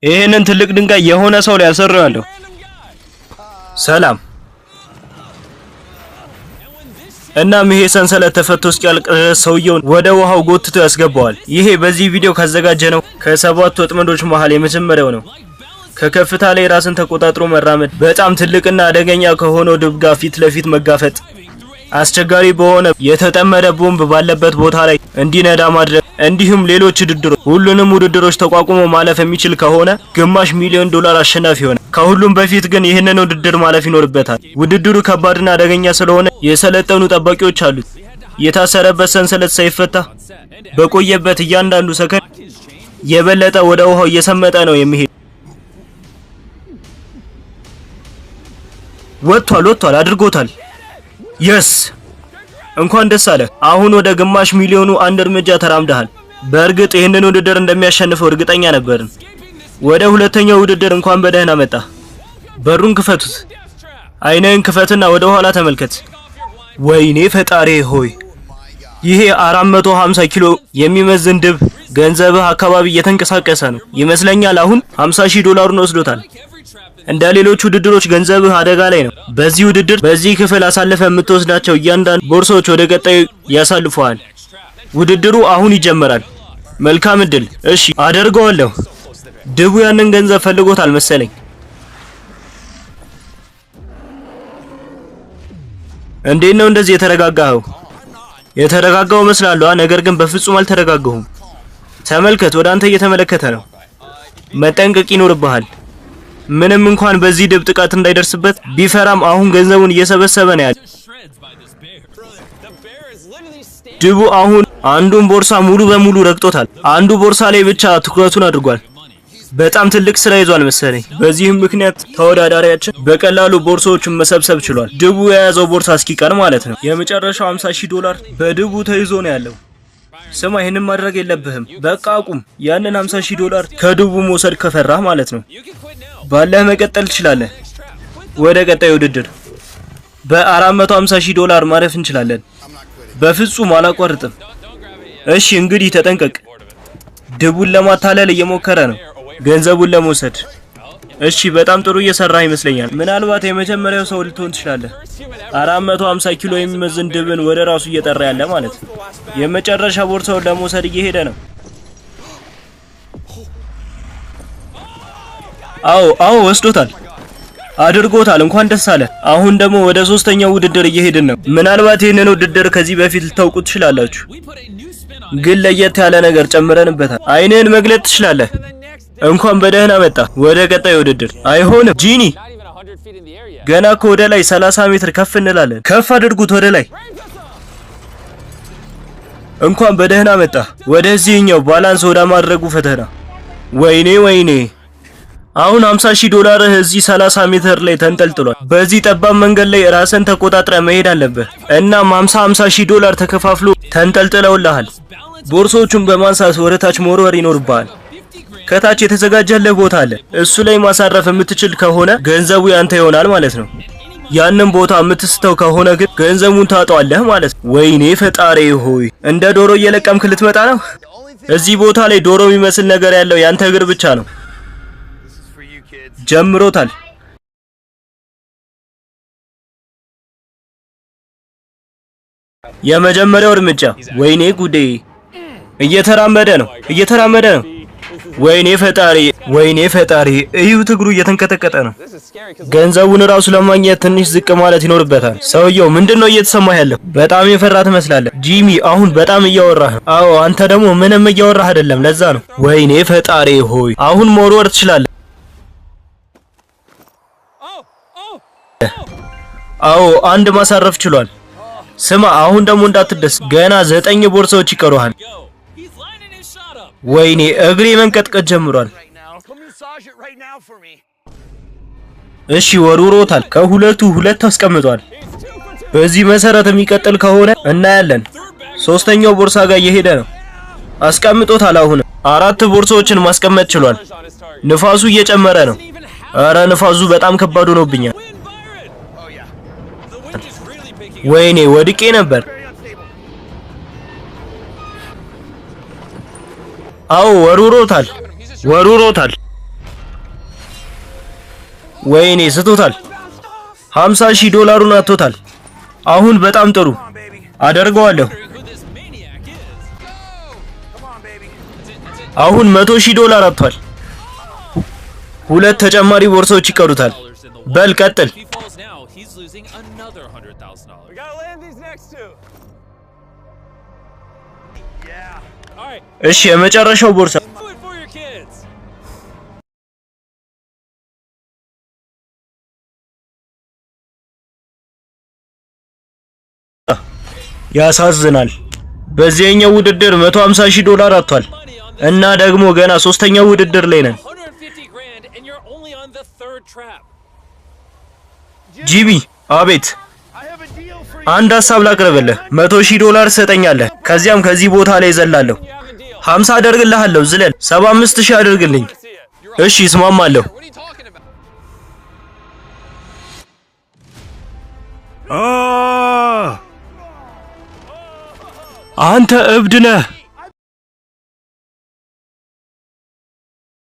ይሄንን ትልቅ ድንጋይ የሆነ ሰው ላይ አሰራዋለሁ። ሰላም። እናም ይሄ ሰንሰለት ተፈቶ እስኪያልቅ ሰውየውን ወደ ውሃው ጎትቶ ያስገባዋል። ይሄ በዚህ ቪዲዮ ካዘጋጀነው ከሰባት ወጥመዶች መሃል የመጀመሪያው ነው። ከከፍታ ላይ ራስን ተቆጣጥሮ መራመድ፣ በጣም ትልቅና አደገኛ ከሆነው ድብ ጋር ፊት ለፊት መጋፈጥ፣ አስቸጋሪ በሆነ የተጠመደ ቦምብ ባለበት ቦታ ላይ እንዲነዳ ማድረግ፣ እንዲሁም ሌሎች ውድድሮች። ሁሉንም ውድድሮች ተቋቁሞ ማለፍ የሚችል ከሆነ $500,000 አሸናፊ ይሆናል። ከሁሉም በፊት ግን ይህንን ውድድር ማለፍ ይኖርበታል። ውድድሩ ከባድና አደገኛ ስለሆነ የሰለጠኑ ጠባቂዎች አሉት። የታሰረበት ሰንሰለት ሳይፈታ በቆየበት እያንዳንዱ ሰከንድ የበለጠ ወደ ውሃው እየሰመጠ ነው የሚሄድ። ወጥቷል፣ አድርጎታል። የስ እንኳን ደስ አለ። አሁን ወደ $500,000 አንድ እርምጃ ተራምደሃል። በእርግጥ ይህንን ውድድር እንደሚያሸንፈው እርግጠኛ ነበርን። ወደ ሁለተኛው ውድድር እንኳን በደህና መጣ። በሩን ክፈቱት። አይነን ክፈትና ወደ ኋላ ተመልከት። ወይኔ ፈጣሪ ሆይ! ይሄ 450 ኪሎ የሚመዝን ድብ ገንዘብህ አካባቢ እየተንቀሳቀሰ ነው ይመስለኛል። አሁን $50,000 ወስዶታል። እንደ ሌሎች ውድድሮች ገንዘብህ አደጋ ላይ ነው። በዚህ ውድድር በዚህ ክፍል አሳልፈ የምትወስዳቸው እያንዳንዱ ቦርሳዎች ወደ ቀጣዩ ያሳልፈዋል። ውድድሩ አሁን ይጀምራል። መልካም እድል። እሺ አደርገዋለሁ። ድቡ ያንን ገንዘብ ፈልጎታል መሰለኝ። እንዴት ነው እንደዚህ የተረጋጋኸው? የተረጋጋው መስላለሁ፣ ነገር ግን በፍጹም አልተረጋጋሁም። ተመልከት፣ ወደ አንተ እየተመለከተ ነው። መጠንቀቅ ይኖርብሃል። ምንም እንኳን በዚህ ድብ ጥቃት እንዳይደርስበት ቢፈራም አሁን ገንዘቡን እየሰበሰበ ነው ያለው። ድቡ አሁን አንዱን ቦርሳ ሙሉ በሙሉ ረግጦታል። አንዱ ቦርሳ ላይ ብቻ ትኩረቱን አድርጓል። በጣም ትልቅ ስራ ይዟል መሰለኝ። በዚህም ምክንያት ተወዳዳሪያችን በቀላሉ ቦርሳዎችን መሰብሰብ ችሏል። ድቡ የያዘው ቦርሳ እስኪቀር ማለት ነው። የመጨረሻው $50,000 በድቡ ተይዞ ነው ያለው። ስማ፣ ይሄንን ማድረግ የለብህም። በቃ አቁም። ያንን $50,000 ከድቡ መውሰድ ከፈራህ ማለት ነው። ባለህ መቀጠል ትችላለህ። ወደ ቀጣዩ ውድድር በ$450,000 ማረፍ እንችላለን። በፍጹም አላቋርጥም። እሺ እንግዲህ ተጠንቀቅ። ድቡን ለማታለል እየሞከረ ነው ገንዘቡን ለመውሰድ። እሺ በጣም ጥሩ እየሰራ ይመስለኛል። ምናልባት የመጀመሪያው ሰው ልትሆን ትችላለህ። 450 ኪሎ የሚመዝን ድብን ወደ ራሱ እየጠራ ያለ ማለት ነው። የመጨረሻ ቦርሳውን ለመውሰድ እየሄደ ነው። አዎ ወስዶታል፣ አድርጎታል። እንኳን ደስ አለ። አሁን ደግሞ ወደ ሶስተኛው ውድድር እየሄድን ነው። ምናልባት ይህንን ውድድር ከዚህ በፊት ልታውቁት ትችላላችሁ፣ ግን ለየት ያለ ነገር ጨምረንበታል። አይንህን መግለጥ ትችላለህ። እንኳን በደህና መጣ። ወደ ቀጣዩ ውድድር። አይሆንም ጂኒ፣ ገና ከወደ ላይ 30 ሜትር ከፍ እንላለን። ከፍ አድርጉት ወደ ላይ። እንኳን በደህና መጣ ወደዚህኛው ባላንስ ወደ ማድረጉ ፈተና። ወይኔ አሁን $50,000 እዚህ 30 ሜትር ላይ ተንጠልጥሏል። በዚህ ጠባብ መንገድ ላይ ራስን ተቆጣጥረ መሄድ አለበት። እናም $50,000 ተከፋፍሎ ተንጠልጥለውልሃል። ቦርሶቹን በማንሳት ወደ ታች መወርወር ይኖርብሃል። ከታች የተዘጋጀልህ ቦታ አለ። እሱ ላይ ማሳረፍ የምትችል ከሆነ ገንዘቡ ያንተ ይሆናል ማለት ነው። ያንን ቦታ የምትስተው ከሆነ ግን ገንዘቡን ታጣዋለህ ማለት ነው። ወይኔ ፈጣሪ ሆይ! እንደ ዶሮ እየለቀምክ ልትመጣ ነው። እዚህ ቦታ ላይ ዶሮ የሚመስል ነገር ያለው ያንተ እግር ብቻ ነው። ጀምሮታል። የመጀመሪያው እርምጃ። ወይኔ ጉዴ! እየተራመደ ነው። ወይኔ ፈጣሪ! እዩት፣ እግሩ እየተንቀጠቀጠ ነው። ገንዘቡን ራሱ ለማግኘት ትንሽ ዝቅ ማለት ይኖርበታል። ሰውየው ምንድነው እየተሰማህ ያለው? በጣም የፈራ ትመስላለህ ጂሚ። አሁን በጣም እያወራህ ነው። አዎ አንተ ደግሞ ምንም እያወራህ አይደለም፣ ለዛ ነው። ወይኔ ፈጣሪ ሆይ! አሁን መወርወር ትችላለህ። አዎ አንድ ማሳረፍ ችሏል። ስማ፣ አሁን ደግሞ እንዳትደስ፣ ገና 9 ቦርሳዎች ይቀሩሃል። ወይኔ እግሬ መንቀጥቀጥ ጀምሯል። እሺ ወርውሮታል። ከሁለቱ ሁለት አስቀምጧል። በዚህ መሰረት የሚቀጥል ከሆነ እናያለን። ሶስተኛው ቦርሳ ጋር እየሄደ ነው። አስቀምጦታል። አሁን 4 ቦርሳዎችን ማስቀመጥ ችሏል። ንፋሱ እየጨመረ ነው። አረ ንፋሱ በጣም ከባድ ሆኖብኛል። ወይኔ ወድቄ ነበር። አዎ ወርውሮታል። ወይኔ ስቶታል። $50,000 አጥቶታል። አሁን በጣም ጥሩ አደርገዋለሁ። አሁን $100,000 አጥቷል። ሁለት ተጨማሪ ቦርሳዎች ይቀሩታል። በል ቀጥል። እሺ የመጨረሻው ቦርሳ ያሳዝናል። በዚህኛው ውድድር $150,000 አጥቷል እና ደግሞ ገና ሶስተኛው ውድድር ላይ ነን። ጂቢ አቤት፣ አንድ ሐሳብ ላቅርብልህ። $100,000 ትሰጠኛለህ። ከዚያም ከዚህ ቦታ ላይ ዘላለሁ። 50 አደርግልሃለሁ። ዝለል። 75,000 አድርግልኝ። እሺ እስማማለሁ። አንተ እብድ ነህ።